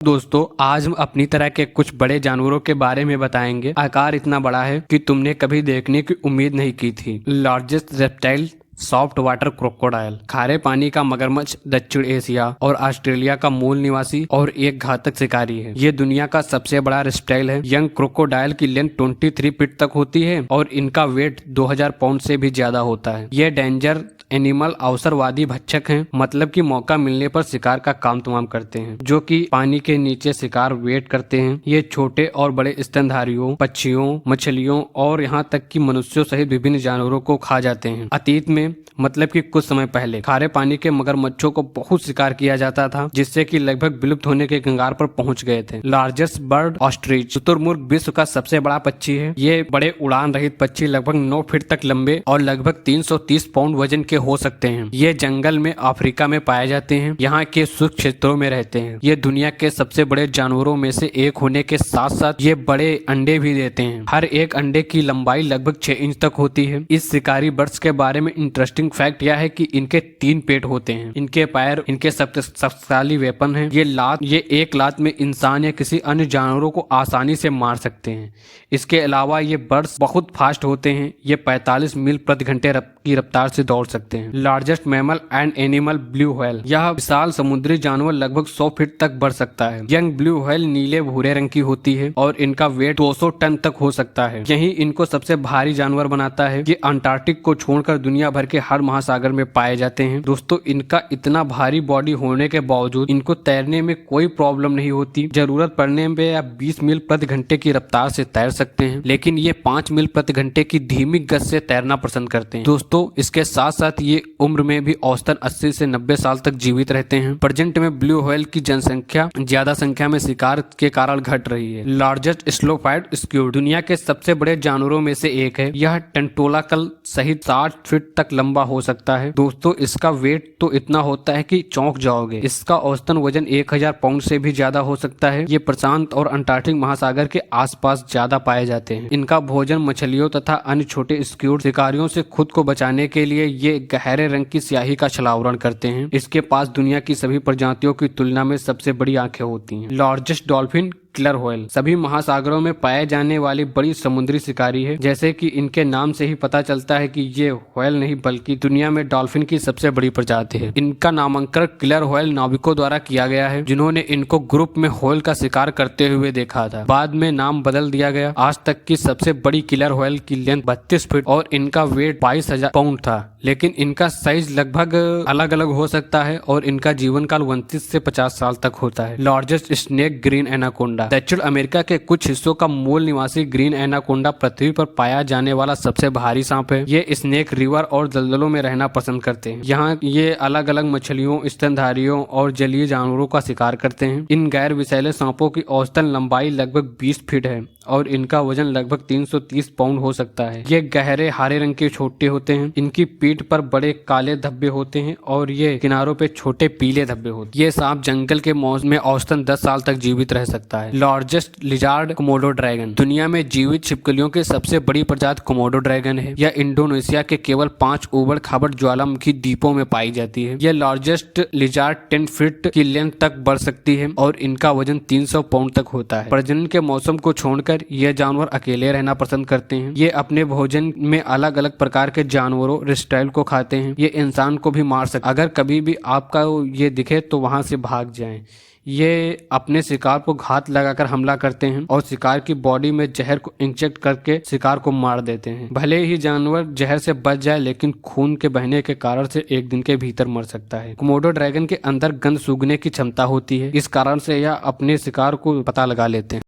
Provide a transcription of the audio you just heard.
दोस्तों आज हम अपनी तरह के कुछ बड़े जानवरों के बारे में बताएंगे। आकार इतना बड़ा है कि तुमने कभी देखने की उम्मीद नहीं की थी। Largest reptile soft water crocodile, खारे पानी का मगरमच्छ, दक्षिण एशिया और ऑस्ट्रेलिया का मूल निवासी और एक घातक शिकारी है। ये दुनिया का सबसे बड़ा रेप्टाइल है। यंग क्रोकोडाइल की लेंथ 23 फीट तक होती है और इनका वेट 2000 पाउंड से भी ज्यादा होता है। ये डेंजर एनिमल अवसरवादी भक्षक हैं, मतलब कि मौका मिलने पर शिकार का काम तमाम करते हैं, जो कि पानी के नीचे शिकार वेट करते हैं। ये छोटे और बड़े स्तनधारियों, पक्षियों, मछलियों और यहाँ तक कि मनुष्यों सहित विभिन्न जानवरों को खा जाते हैं। अतीत में मतलब कि कुछ समय पहले खारे पानी के मगरमच्छों को बहुत शिकार किया जाता था, जिससे कि लगभग विलुप्त होने के कगार पर पहुंच गए थे। लार्जेस्ट बर्ड ऑस्ट्रिच, शुतुरमुर्ग विश्व का सबसे बड़ा पक्षी है। ये बड़े उड़ान रहित पक्षी लगभग 9 फीट तक लंबे और लगभग 330 पाउंड वजन के हो सकते हैं। ये जंगल में अफ्रीका में पाए जाते हैं, यहाँ के शुष्क क्षेत्रों में रहते हैं। ये दुनिया के सबसे बड़े जानवरों में से एक होने के साथ साथ ये बड़े अंडे भी देते हैं। हर एक अंडे की लंबाई लगभग 6 इंच तक होती है। इस शिकारी बर्ड्स के बारे में इंटरेस्टिंग फैक्ट यह है कि इनके 3 पेट होते हैं। इनके पैर इनके शक्तिशाली वेपन हैं। ये एक लात में इंसान या किसी अन्य जानवरों को आसानी से मार सकते हैं। इसके अलावा ये बर्ड्स बहुत फास्ट होते हैं। ये 45 मील प्रति घंटे की रफ्तार से दौड़ सकते हैं। Largest mammal and animal blue whale, यह विशाल समुद्री जानवर लगभग 100 फीट तक बढ़ सकता है। यंग ब्लू व्हेल नीले भूरे रंग की होती है और इनका वेट 200 टन तक हो सकता है। यही इनको सबसे भारी जानवर बनाता है। ये अंटार्कटिक को छोड़कर दुनिया भर के हर महासागर में पाए जाते हैं। दोस्तों, इनका इतना भारी बॉडी होने के बावजूद इनको तैरने में कोई प्रॉब्लम नहीं होती। जरूरत पड़ने पे आप 20 मील प्रति घंटे की रफ्तार से तैर सकते हैं, लेकिन ये 5 मील प्रति घंटे की धीमी गति से तैरना पसंद करते हैं। दोस्तों, इसके साथ साथ ये उम्र में भी औसतन 80 से 90 साल तक जीवित रहते हैं। प्रेजेंट में ब्लू व्हेल की जनसंख्या ज्यादा संख्या में शिकार के कारण घट रही है। लार्जेस्ट स्लोफाइड स्क्विड, दुनिया के सबसे बड़े जानवरों में से एक है। यह टेंटोलाकल सहित 60 फीट तक लंबा हो सकता है। दोस्तों, इसका वेट तो इतना होता है कि चौंक जाओगे। इसका औसतन वजन 1000 पाउंड से भी ज्यादा हो सकता है। ये प्रशांत और अंटार्कटिक महासागर के आसपास ज्यादा पाए जाते हैं। इनका भोजन मछलियों तथा अन्य छोटे स्क्विड शिकारियों से खुद को बचाने के लिए ये गहरे रंग की स्याही का छलावरण करते हैं। इसके पास दुनिया की सभी प्रजातियों की तुलना में सबसे बड़ी आंखें होती हैं। लार्जेस्ट डॉल्फिन किलर व्हेल, सभी महासागरों में पाए जाने वाली बड़ी समुद्री शिकारी है। जैसे कि इनके नाम से ही पता चलता है कि ये व्हेल नहीं बल्कि दुनिया में डॉल्फिन की सबसे बड़ी प्रजाति है। इनका नामांकन किलर व्हेल नाविकों द्वारा किया गया है, जिन्होंने इनको ग्रुप में व्हेल का शिकार करते हुए देखा था। बाद में नाम बदल दिया गया। आज तक की सबसे बड़ी किलर व्हेल की लेंथ 32 फीट और इनका वेट 22,000 पाउंड था, लेकिन इनका साइज लगभग अलग अलग हो सकता है और इनका जीवन काल 29 से 50 साल तक होता है। लार्जेस्ट स्नेक ग्रीन एनाकोंडा, दक्षिण अमेरिका के कुछ हिस्सों का मूल निवासी ग्रीन एनाकोंडा पृथ्वी पर पाया जाने वाला सबसे भारी सांप है। ये स्नेक रिवर और दलदलों में रहना पसंद करते हैं। यहाँ ये अलग अलग मछलियों, स्तनधारियों और जलीय जानवरों का शिकार करते हैं। इन गैर विषैले सांपों की औसतन लंबाई लगभग 20 फीट है और इनका वजन लगभग 330 पाउंड हो सकता है। ये गहरे हरे रंग के छोटे होते हैं। इनकी पीठ पर बड़े काले धब्बे होते हैं और ये किनारों पे छोटे पीले धब्बे होते हैं। ये सांप जंगल के मौसम में औसतन 10 साल तक जीवित रह सकता है। लार्जेस्ट लिजार्ड कोमोडो ड्रैगन, दुनिया में जीवित छिपकलियों की सबसे बड़ी प्रजाति कोमोडो ड्रैगन है। यह इंडोनेशिया के केवल 5 उबड़ खाबड़ ज्वालामुखी द्वीपों में पाई जाती है। यह लार्जेस्ट लिजार्ड 10 फीट की लेंथ तक बढ़ सकती है और इनका वजन 300 पाउंड तक होता है। प्रजनन के मौसम को छोड़कर ये जानवर अकेले रहना पसंद करते हैं। ये अपने भोजन में अलग अलग प्रकार के जानवरों, रेप्टाइल को खाते हैं। ये इंसान को भी मार सकते। अगर कभी भी आपका ये दिखे तो वहां से भाग जाएं। ये अपने शिकार को घात लगाकर हमला करते हैं और शिकार की बॉडी में जहर को इंजेक्ट करके शिकार को मार देते हैं। भले ही जानवर जहर से बच जाए, लेकिन खून के बहने के कारण से एक दिन के भीतर मर सकता है। कोमोडो ड्रैगन के अंदर गंध सूंघने की क्षमता होती है। इस कारण से यह अपने शिकार को पता लगा लेते हैं।